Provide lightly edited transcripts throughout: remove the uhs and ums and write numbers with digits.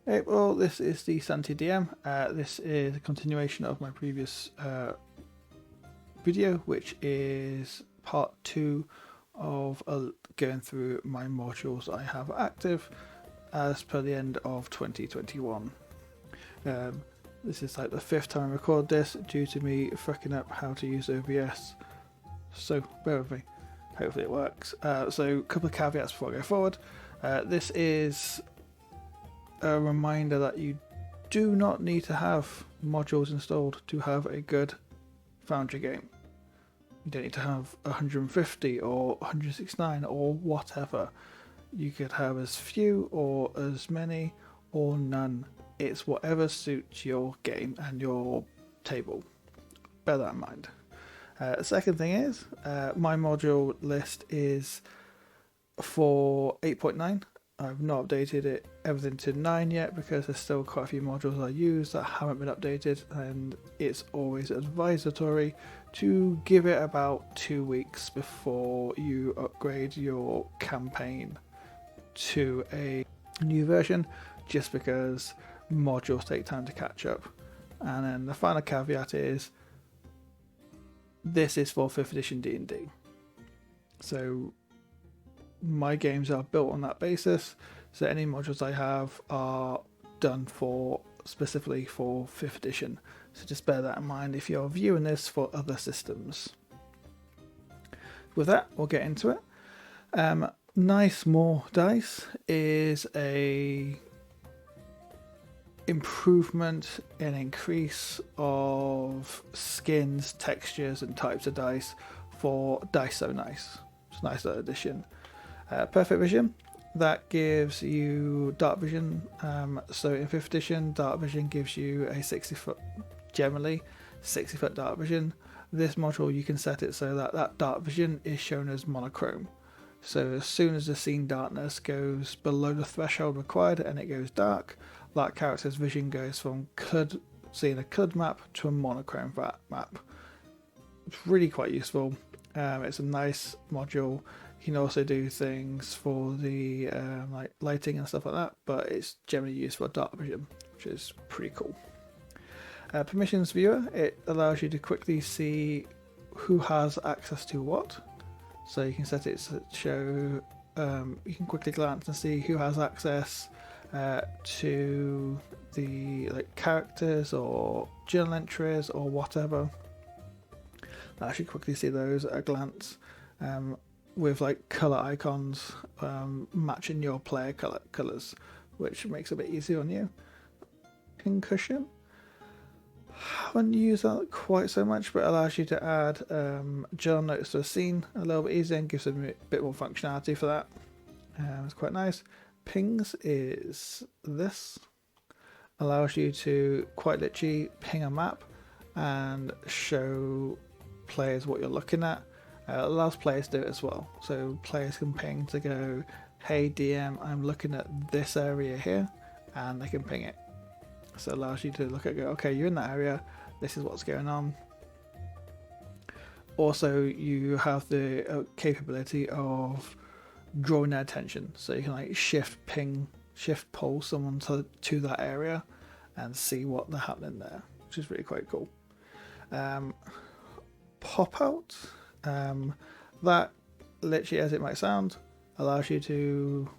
Hey, well, this is the stuntydm. This is a continuation of my previous video, which is part 2 of going through my modules I have active as per the end of 2021. This is like the 5th time I record this due to me fucking up how to use OBS, so bear with me. Hopefully it works. So a couple of caveats before I go forward. This is a reminder that you do not need to have modules installed to have a good Foundry game. You don't need to have 150 or 169 or whatever. You could have as few or as many or none. It's whatever suits your game and your table. Bear that in mind. Second thing is, my module list is for 8.9. I've not updated everything to 9 yet because there's still quite a few modules I use that haven't been updated, and it's always advisatory to give it about 2 weeks before you upgrade your campaign to a new version, just because modules take time to catch up. And then the final caveat is this is for 5th edition D&D. So my games are built on that basis, so any modules I have are done for specifically for 5th edition, so just bear that in mind if you're viewing this for other systems. With that, we'll get into it. Nice More Dice is a improvement and increase of skins, textures and types of dice for Dice So Nice. It's a nice little addition. Perfect Vision, that gives you dark vision. So in 5th edition, dark vision gives you a 60 foot, generally 60 foot dark vision. This module you can set it so that that dark vision is shown as monochrome. So as soon as the scene darkness goes below the threshold required and it goes dark, that character's vision goes from seeing a coloured map to a monochrome map. It's really quite useful. It's a nice module. You can also do things for the like lighting and stuff like that, but it's generally used for dark vision, which is pretty cool. Permissions viewer, it allows you to quickly see who has access to what. So you can set it to show, you can quickly glance and see who has access to the characters or journal entries or whatever. I should quickly see those at a glance. With color icons matching your player colors, which makes it a bit easier on you. Pincushion, haven't used that quite so much, but it allows you to add journal notes to a scene a little bit easier and gives them a bit more functionality for that. It's quite nice. Pings is this, allows you to quite literally ping a map and show players what you're looking at. It allows players to do it as well, so players can ping to go, hey DM, I'm looking at this area here, and they can ping it. So it allows you to look at, go, okay, you're in that area, this is what's going on. Also, you have the capability of drawing their attention, so you can shift pull someone to that area and see what they're happening there, which is really quite cool. Pop out. That, literally as it might sound, allows you to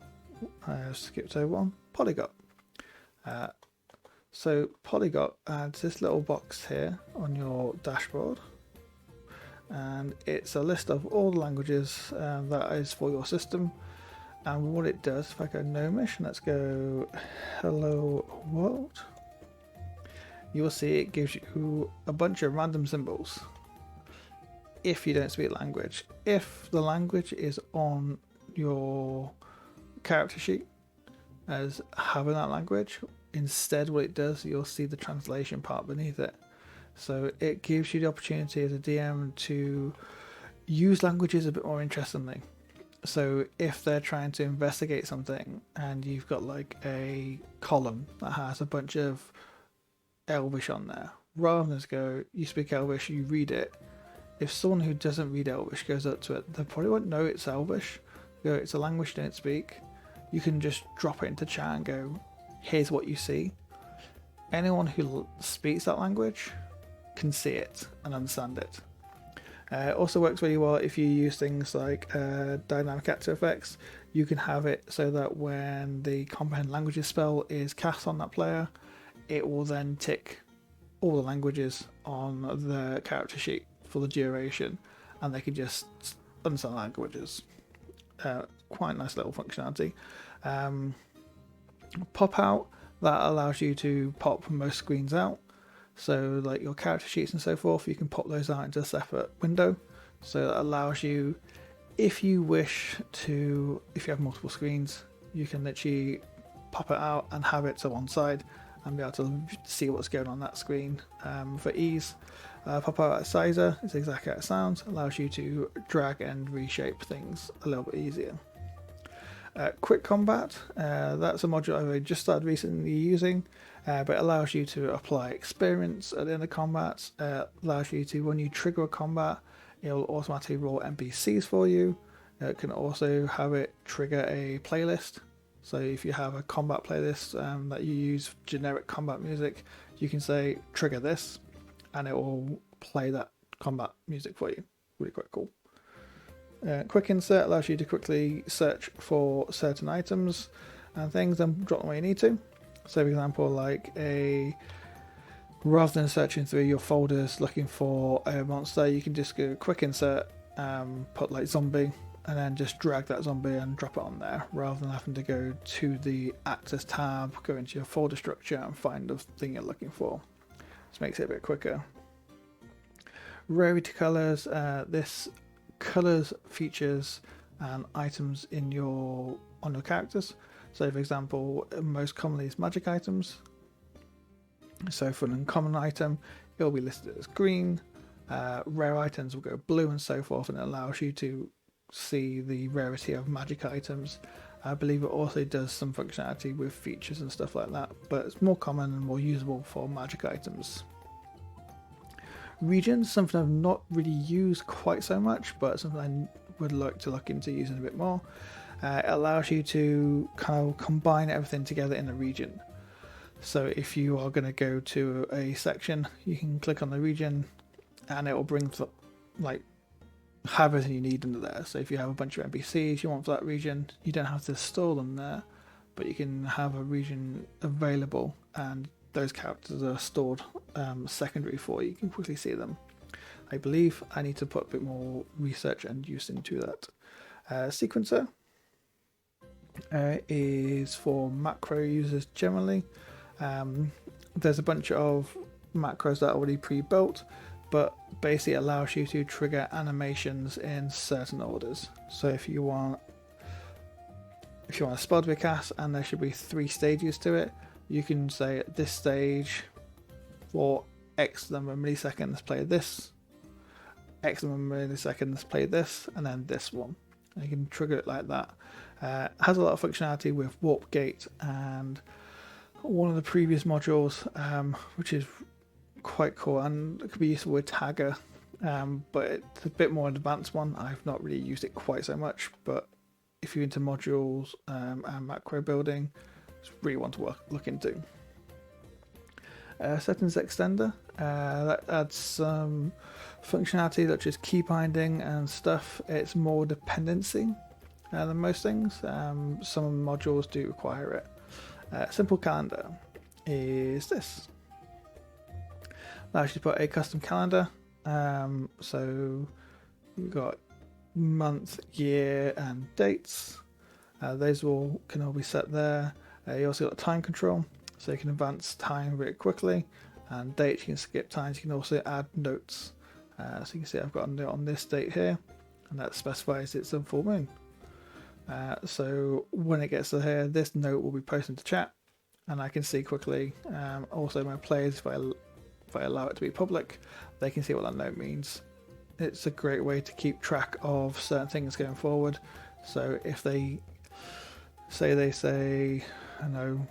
skip to one, Polygot. So Polygot adds this little box here on your dashboard, and it's a list of all the languages that is for your system. And what it does, if I go Gnomish, let's go hello world, you will see it gives you a bunch of random symbols if you don't speak language. If the language is on your character sheet as having that language, instead what it does, you'll see the translation part beneath it. So it gives you the opportunity as a DM to use languages a bit more interestingly. So if they're trying to investigate something and you've got a column that has a bunch of Elvish on there, rather than just go, you speak Elvish, you read it, if someone who doesn't read Elvish goes up to it, they probably won't know it's Elvish. It's a language you don't speak. You can just drop it into chat and go, here's what you see. Anyone who speaks that language can see it and understand it. It also works really well if you use things like dynamic actor effects. You can have it so that when the comprehend languages spell is cast on that player, it will then tick all the languages on the character sheet for the duration, and they can just understand languages. Quite nice little functionality. Pop out, that allows you to pop most screens out. So like your character sheets and so forth, you can pop those out into a separate window. So that allows you, if you wish to, if you have multiple screens, you can literally pop it out and have it to one side and be able to see what's going on that screen for ease. Pop out sizer, it's exactly how it sounds, allows you to drag and reshape things a little bit easier. Quick Combat, that's a module I've just started recently using, but it allows you to apply experience at the end of combat. Allows you to, when you trigger a combat, it'll automatically roll NPCs for you. It can also have it trigger a playlist. So if you have a combat playlist that you use generic combat music, you can say trigger this, and it will play that combat music for you. Really quite cool. Quick Insert allows you to quickly search for certain items and things and drop them where you need to. So for example, like rather than searching through your folders looking for a monster, you can just go quick insert, put like zombie, and then just drag that zombie and drop it on there, rather than having to go to the Access tab, go into your folder structure and find the thing you're looking for. This makes it a bit quicker. Rarity colors, this colors features and items in on your characters. So for example, most commonly is magic items. So for an uncommon item, it will be listed as green. Rare items will go blue and so forth, and it allows you to see the rarity of magic items. I believe it also does some functionality with features and stuff like that, but it's more common and more usable for magic items. Regions, something I've not really used quite so much, but something I would like to look into using a bit more. It allows you to kind of combine everything together in a region. So if you are going to go to a section, you can click on the region and it will bring like have everything you need under there. So if you have a bunch of NPCs you want for that region, you don't have to store them there, but you can have a region available and those characters are stored secondary for you. You can quickly see them. I believe I need to put a bit more research and use into that. Sequencer is for macro users generally. There's a bunch of macros that are already pre-built, but basically allows you to trigger animations in certain orders. So if you want a spell to be cast and there should be 3 stages to it, you can say at this stage for X number of milliseconds play this, X number of milliseconds play this, and then this one. And you can trigger it like that. Has a lot of functionality with warp gate and one of the previous modules, which is quite cool, and it could be useful with Tagger, but it's a bit more advanced one. I've not really used it quite so much, but if you're into modules and macro building, it's really one to look into. Settings extender, that adds some functionality such as key binding and stuff. It's more dependency than most things. Some modules do require it. Simple calendar is this. Allows you to put a custom calendar. So we've got month, year, and dates. Those can all be set there. You also got time control, so you can advance time very quickly, and dates you can skip times. You can also add notes. So you can see I've got a note on this date here, and that specifies it's a full moon. So when it gets to here, this note will be posted to chat, and I can see quickly. Also, my players, if I allow it to be public, they can see what that note means. It's a great way to keep track of certain things going forward. So if they say, I know,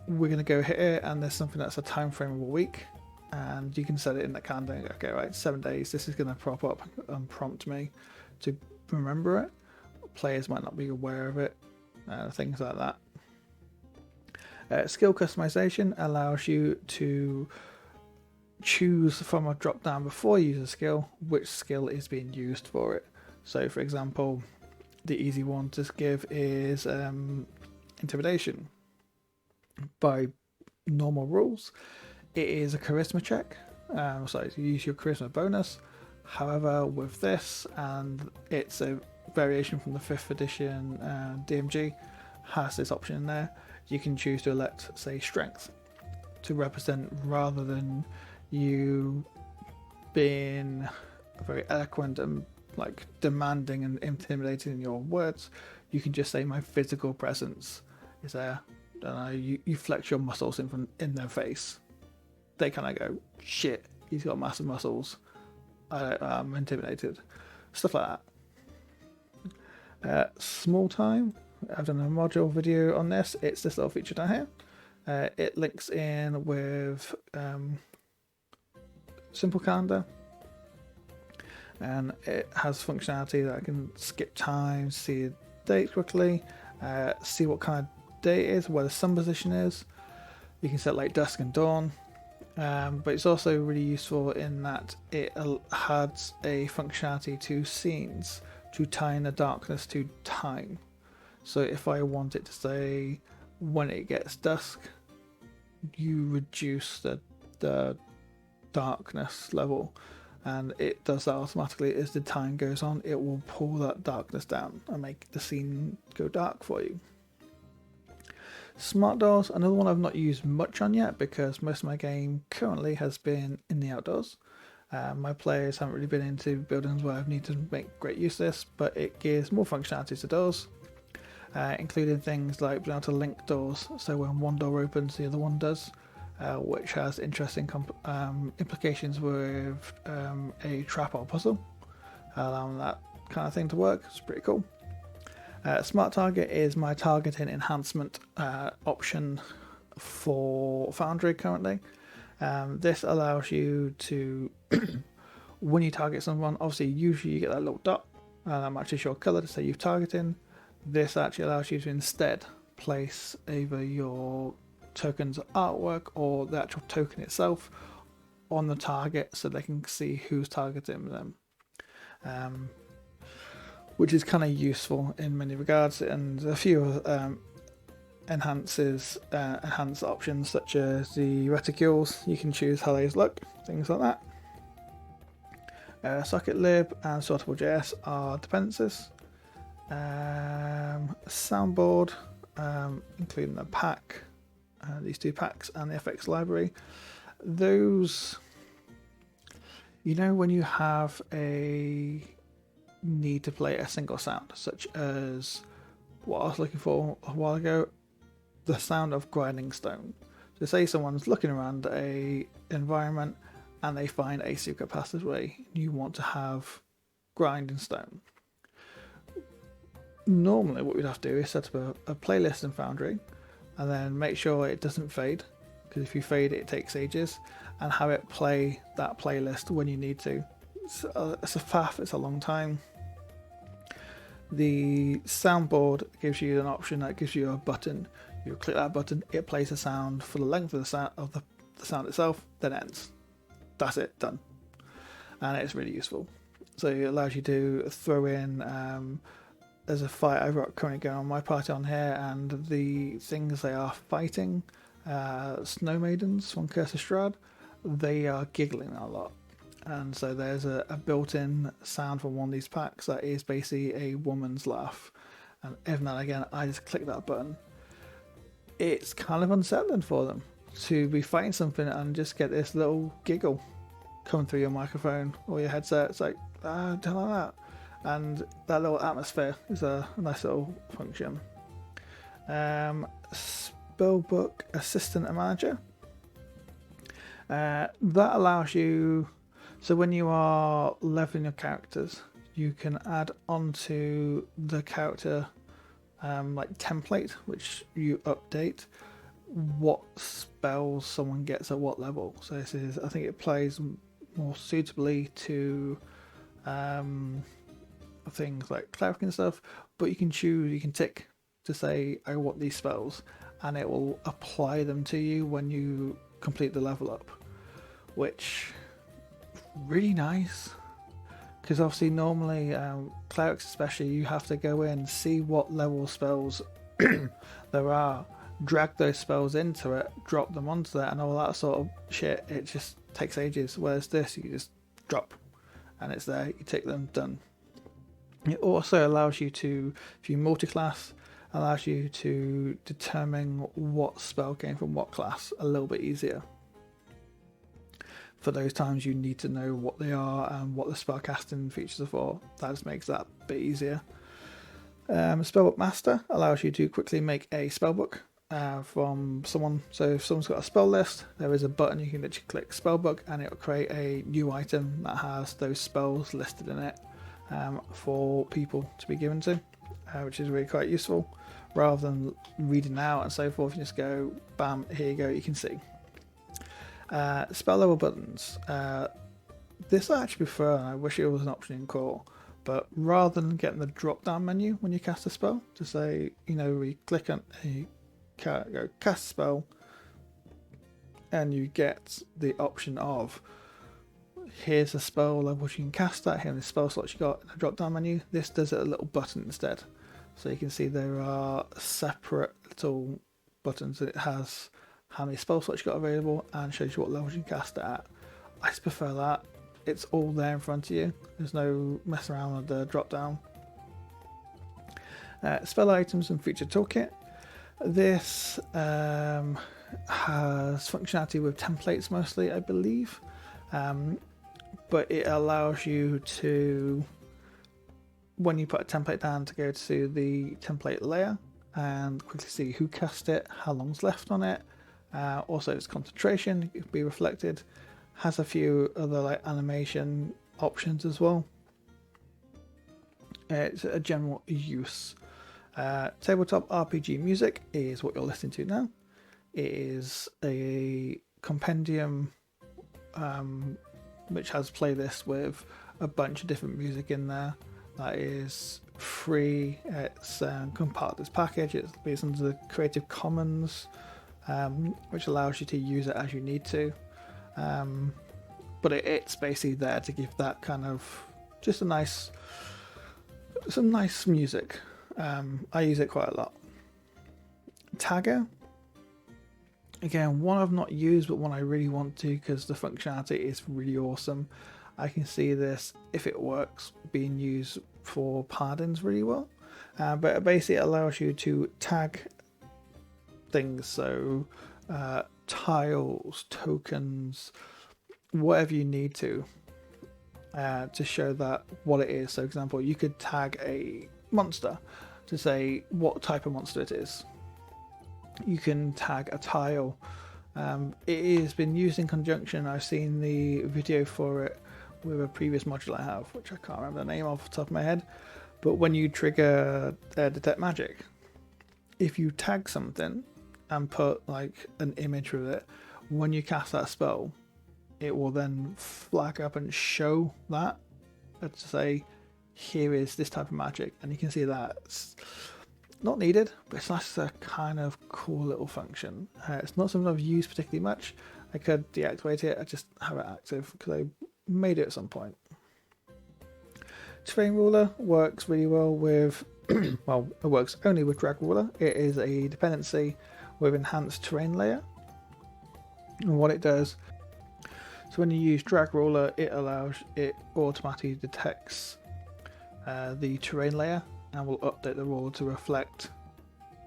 we're going to go here, and there's something that's a time frame of a week, and you can set it in the calendar and go, okay, right, 7 days, this is going to prop up and prompt me to remember it. Players might not be aware of it, things like that. Skill customization allows you to choose from a drop down before you use a skill which skill is being used for it. So for example, the easy one to give is intimidation. By normal rules, it is a charisma check, so you use your charisma bonus. However, with this, and it's a variation from the 5th edition DMG, has this option in there. You can choose to elect, say, strength to represent, rather than you being very eloquent and like demanding and intimidating in your words, you can just say my physical presence is there. You flex your muscles in their face. They kind of go, shit, he's got massive muscles. I'm intimidated. Stuff like that. Small time. I've done a module video on this. It's this little feature down here. It links in with simple calendar, and it has functionality that I can skip time, see a date quickly, see what kind of day it is, where the sun position is. You can set like dusk and dawn, but it's also really useful in that it has a functionality to scenes to tie in the darkness to time. So if I want it to say when it gets dusk, you reduce the darkness level, and it does that automatically. As the time goes on, it will pull that darkness down and make the scene go dark for you. Smart doors, another one I've not used much on yet because most of my game currently has been in the outdoors. My players haven't really been into buildings where I need to make great use of this, but it gives more functionality to doors, including things like being able to link doors, so when one door opens the other one does, which has interesting implications with a trap or puzzle, allowing that kind of thing to work. It's pretty cool. Smart target is my targeting enhancement option for Foundry currently. This allows you to, when you target someone, obviously usually you get that little dot that matches your colour to say you've targeting. This actually allows you to instead place either your token's artwork or the actual token itself on the target so they can see who's targeting them, which is kind of useful in many regards. And a few enhanced options such as the reticules, you can choose how they look, things like that. Socket lib and sortable.js are dependencies. Soundboard, including the pack, these two packs, and the FX library. Those, you know, when you have a need to play a single sound, such as what I was looking for a while ago, the sound of grinding stone. So say someone's looking around a environment and they find a secret passageway, you want to have grinding stone. Normally what we'd have to do is set up a playlist in Foundry and then make sure it doesn't fade, because if you fade it takes ages, and have it play that playlist when you need to. It's a faff, it's a long time. The soundboard gives you an option that gives you a button. You click that button, it plays a sound for the length of the sound the sound itself, then ends. That's it, done. And it's really useful. So it allows you to throw in, there's a fight I've got currently going on my party on here, and the things they are fighting, snow maidens from Curse of Strahd, they are giggling a lot. And so there's a built-in sound from one of these packs that is basically a woman's laugh. And every now and again, I just click that button. It's kind of unsettling for them to be fighting something and just get this little giggle coming through your microphone or your headset. It's like, don't like that. And that little atmosphere is a nice little function. Spellbook Assistant and Manager. That allows you, so when you are leveling your characters, you can add onto the character like template, which you update what spells someone gets at what level. So this is, I think it plays more suitably to things like cleric and stuff, but you can choose, you can tick to say I want these spells, and it will apply them to you when you complete the level up, which really nice. Because obviously normally clerics especially, you have to go in, see what level spells there are, drag those spells into it, drop them onto that, and all that sort of shit. It just takes ages. Whereas this, you just drop and it's there, you take them, done. It also allows you to, if you multi-class, allows you to determine what spell came from what class a little bit easier. For those times you need to know what they are and what the spellcasting features are for. That just makes that a bit easier. Spellbook Master allows you to quickly make a spellbook from someone. So if someone's got a spell list, there is a button you can literally click spellbook and it will create a new item that has those spells listed in it for people to be given to, which is really quite useful. Rather than reading out and so forth, you just go, bam, here you go, you can see. Spell level buttons. This I actually prefer, and I wish it was an option in core, but rather than getting the drop down menu when you cast a spell, to say, you know, we click on go cast spell, and you get the option of here's the spell levels you can cast at, here are the spell slots you got in the drop down menu. This does it a little button instead, so you can see there are separate little buttons that it has how many spell slots you got available and shows you what levels you can cast it at. I just prefer that. It's all there in front of you. There's no mess around with the drop down. Spell items and feature toolkit. This has functionality with templates mostly, I believe, but it allows you to, when you put a template down, to go to the template layer and quickly see who cast it, how long's left on it. Also its concentration can be reflected. Has a few other like animation options as well. It's a general use. Tabletop RPG music is what you're listening to now. It is a compendium which has playlists with a bunch of different music in there. That is free. It's part of this package. It's based on the Creative Commons, which allows you to use it as you need to. But it's basically there to give that kind of just some nice music. I use it quite a lot. Tagger, again, one I've not used, but one I really want to because the functionality is really awesome. I can see this, if it works, being used for paladins really well. But it basically allows you to tag things, so tiles, tokens, whatever you need to show that what it is. So, for example, you could tag a monster to say what type of monster it is. You can tag a tile. It has been used in conjunction. I've seen the video for it with a previous module I have, which I can't remember the name off the top of my head. But when you trigger detect magic, if you tag something and put like an image with it, when you cast that spell, it will then flag up and show that to say, here is this type of magic, and you can see that it's not needed, but it's nice, a kind of cool little function. It's not something I've used particularly much. I could deactivate it, I just have it active because I made it at some point. Terrain ruler works really well with well, it works only with drag ruler. It is a dependency with enhanced terrain layer, and what it does, so when you use drag ruler, it automatically detects the terrain layer and will update the ruler to reflect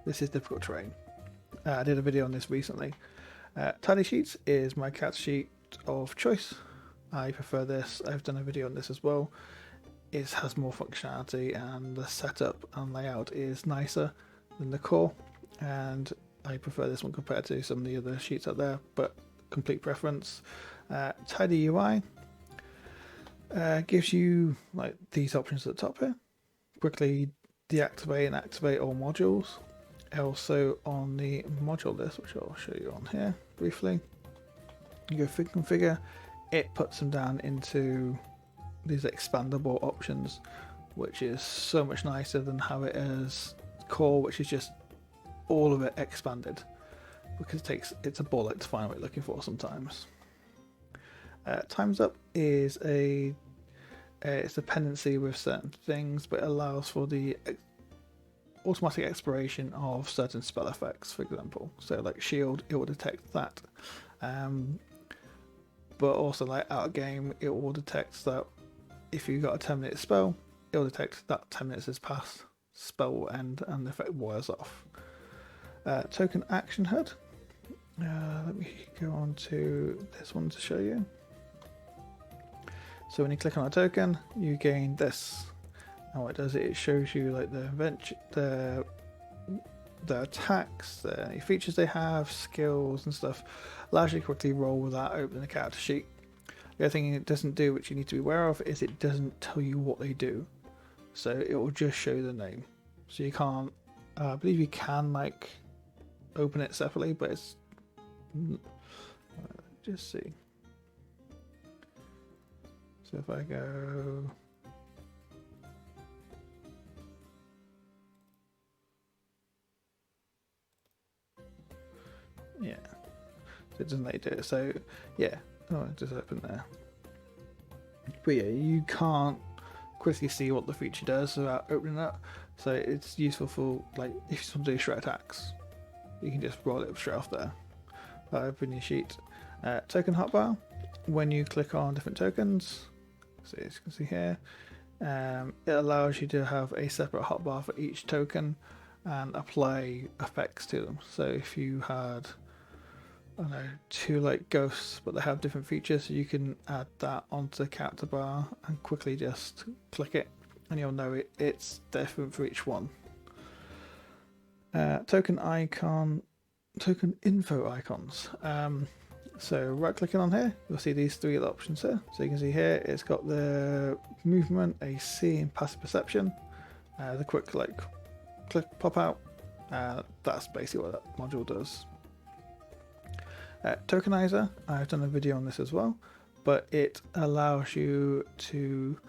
this is difficult terrain. I did a video on this recently. Tidy sheets is my cat sheet of choice. I prefer this. I've done a video on this as well. It has more functionality and the setup and layout is nicer than the core, and I prefer this one compared to some of the other sheets out there, but complete preference. Tidy UI gives you like these options at the top here. Quickly deactivate and activate all modules. Also on the module list, which I'll show you on here briefly, you go configure, it puts them down into these expandable options, which is so much nicer than how it is core, which is just all of it expanded, because it's a bullet to find what you're looking for sometimes. Time's up is it's a dependency with certain things, but it allows for the automatic expiration of certain spell effects, for example. So like shield, it will detect that. But also like out of game, it will detect that if you've got a 10-minute spell, it will detect that 10 minutes has passed, spell will end, and the effect wears off. Token action HUD. Let me go on to this one to show you. So when you click on a token, you gain this. And what it does, it shows you like the attacks, the features they have, skills and stuff. Allows you to quickly roll without opening the character sheet. The other thing it doesn't do, which you need to be aware of, is it doesn't tell you what they do. So it will just show the name. So you can't, I believe you can like open it separately, but it's, just see. So if I go, yeah, so it doesn't let you do it. So yeah, oh, it just opened there. But yeah, you can't quickly see what the feature does without opening it up. So it's useful for like if you want to do shred attacks, you can just roll it up straight off there. Open your sheet. Token hotbar. When you click on different tokens, so as you can see here, it allows you to have a separate hotbar for each token and apply effects to them. So if you had, I don't know, 2 like ghosts, but they have different features, so you can add that onto the character bar and quickly just click it, and you'll know it's different for each one. Token icon, token info icons. So right clicking on here, you'll see these 3 options here. So you can see here, it's got the movement, AC, and passive perception. The quick like click pop out. That's basically what that module does. Tokenizer, I've done a video on this as well, but it allows you to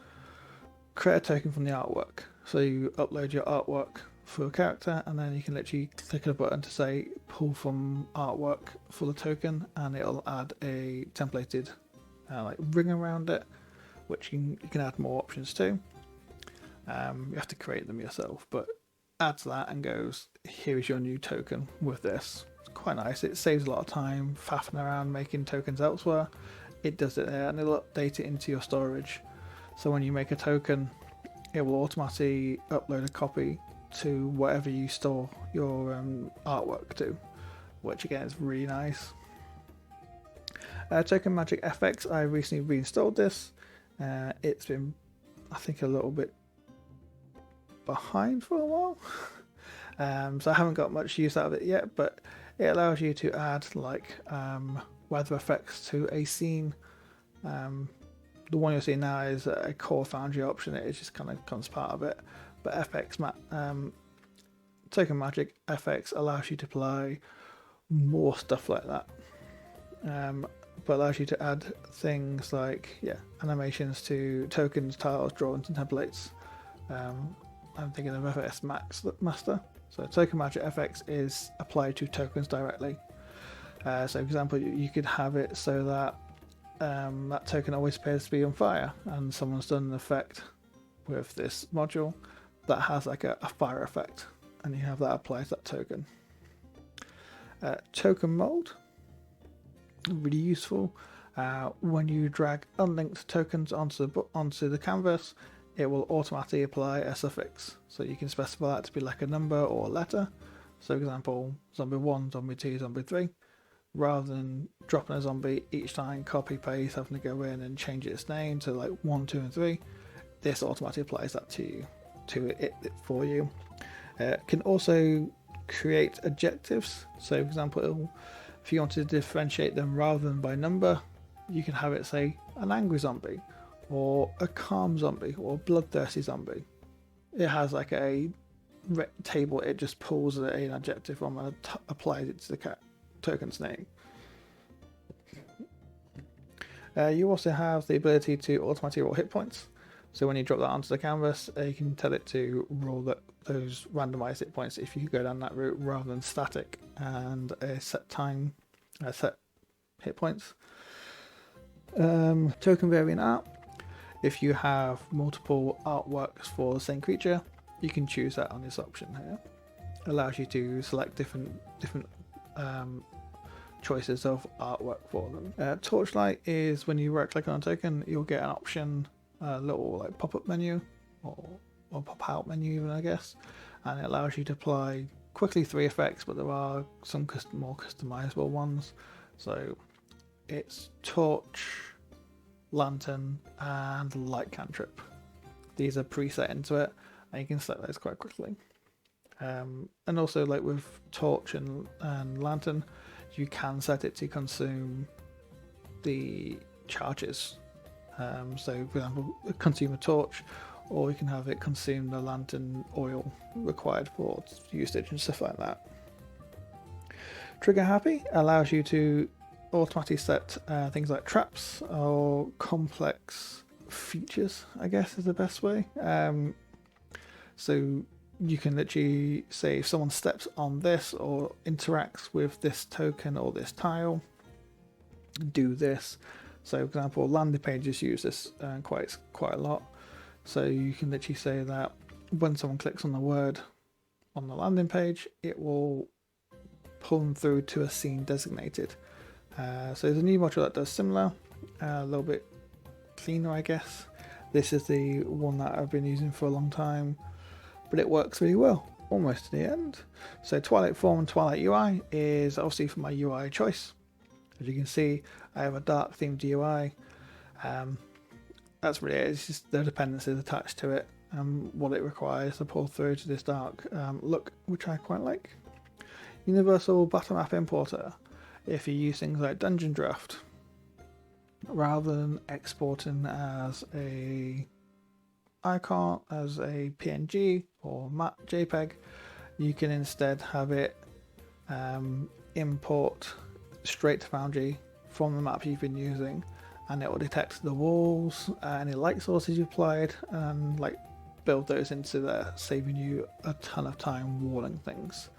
create a token from the artwork. So you upload your artwork for a character, and then you can literally click a button to say pull from artwork for the token, and it'll add a templated like ring around it, which you can add more options to. You have to create them yourself, but adds that and goes, here is your new token with this. It's quite nice. It saves a lot of time faffing around making tokens elsewhere. It does it there, and it'll update it into your storage. So when you make a token, it will automatically upload a copy to whatever you store your artwork to, which again is really nice. Token Magic FX, I recently reinstalled this. It's been, I think, a little bit behind for a while, so I haven't got much use out of it yet, but it allows you to add like weather effects to a scene. The one you're seeing now is a core Foundry option. It just kind of becomes part of it. But Token Magic FX allows you to apply more stuff like that, but allows you to add things like animations to tokens, tiles, drawings, and templates. I'm thinking of FS Master. So Token Magic FX is applied to tokens directly. So for example, you could have it so that that token always appears to be on fire, and someone's done an effect with this module that has like a fire effect, and you have that applied to that token. Token mold, really useful. When you drag unlinked tokens onto the canvas, it will automatically apply a suffix. So you can specify that to be like a number or a letter. So for example, zombie 1, zombie 2, zombie 3. Rather than dropping a zombie each time, copy paste, having to go in and change its name to like 1, 2, and 3, this automatically applies that to it for you. Can also create adjectives. So for example, if you want to differentiate them rather than by number, you can have it say an angry zombie, or a calm zombie, or a bloodthirsty zombie. It has like a table, it just pulls an adjective from and applies it to the token's name. You also have the ability to automatically roll hit points. So when you drop that onto the canvas, you can tell it to roll those randomized hit points if you go down that route rather than static and a set time, set hit points. Token variant art. If you have multiple artworks for the same creature, you can choose that on this option here. Allows you to select different choices of artwork for them. Torchlight is when you right click on a token, you'll get an option, a little like pop-up menu or pop-out menu even, I guess, and it allows you to apply quickly 3 effects, but there are some more customizable ones. So it's torch, lantern, and light cantrip. These are preset into it, and you can select those quite quickly. And also, like with torch and lantern, you can set it to consume the charges. So for example, consume a torch, or you can have it consume the lantern oil required for usage and stuff like that. Trigger happy allows you to automatically set things like traps or complex features, I guess is the best way. So you can literally say if someone steps on this or interacts with this token or this tile, do this. So for example, landing pages use this quite a lot. So you can literally say that when someone clicks on the word on the landing page, it will pull them through to a scene designated. So there's a new module that does similar, a little bit cleaner, I guess. This is the one that I've been using for a long time, but it works really well. Almost to the end. So Twilight Form and Twilight UI is obviously for my UI choice. As you can see, I have a dark themed UI. That's really it. It's just the dependencies attached to it and what it requires to pull through to this dark look, which I quite like. Universal Battle Map Importer. If you use things like Dungeon Draft, rather than exporting as a icon, as a PNG or map JPEG, you can instead have it import straight to Foundry from the map you've been using, and it will detect the walls, any light sources you applied, and like build those into there, saving you a ton of time walling things.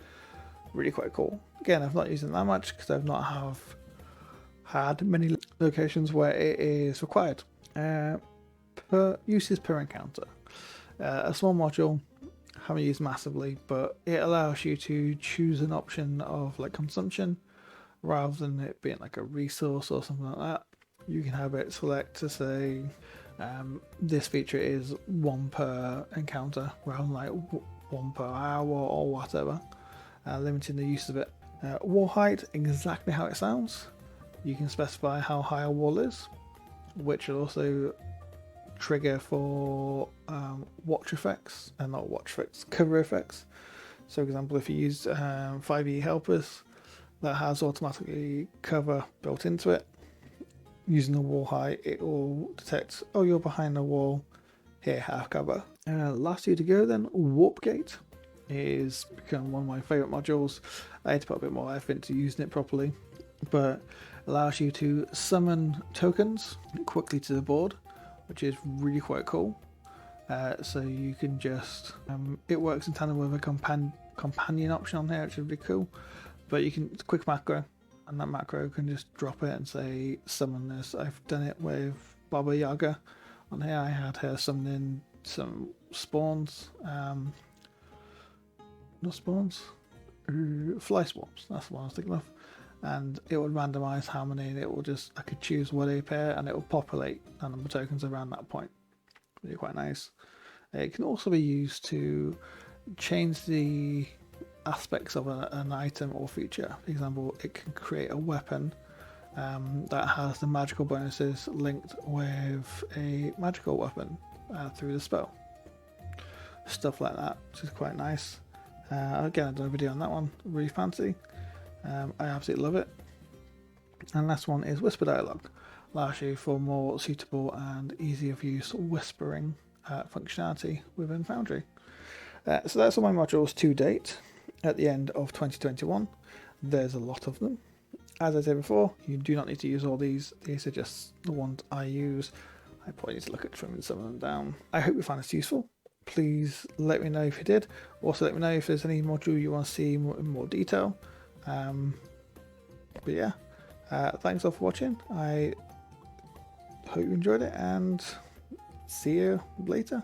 Really quite cool. Again, I've not used it that much because I've not had many locations where it is required. Uses per encounter. A small module, haven't used massively, but it allows you to choose an option of like consumption rather than it being like a resource or something like that. You can have it select to say this feature is 1 per encounter rather than like 1 per hour or whatever. Limiting the use of it. Wall height, exactly how it sounds. You can specify how high a wall is, which will also trigger for watch effects, and not watch effects, cover effects. So for example, if you use 5e helpers, that has automatically cover built into it. Using the wall height, it will detect, oh, you're behind the wall, here, have cover. Last two to go then, Warp Gate is become one of my favourite modules. I had to put a bit more effort into using it properly, but allows you to summon tokens quickly to the board, which is really quite cool. So you can just, it works in tandem with a companion option on here, which is really cool, but you can, it's a quick macro, and that macro can just drop it and say summon this. I've done it with Baba Yaga on here. I had her summoning some spawns, not spawns, fly swarms, that's what I was thinking of, and it would randomize how many, and it will just, I could choose where they appear and it will populate the number of tokens around that point. Really quite nice. It can also be used to change the aspects of an item or feature. For example, it can create a weapon that has the magical bonuses linked with a magical weapon through the spell. Stuff like that, which is quite nice. Again, I've done a video on that one, really fancy. I absolutely love it. And last one is Whisper Dialogue. Allows you for more suitable and easier of use whispering functionality within Foundry. So that's all my modules to date at the end of 2021. There's a lot of them. As I said before, you do not need to use all these. These are just the ones I use. I probably need to look at trimming some of them down. I hope you found this useful. Please let me know if you did. Also let me know if there's any module you want to see in more detail. But yeah, thanks all for watching. I hope you enjoyed it and see you later.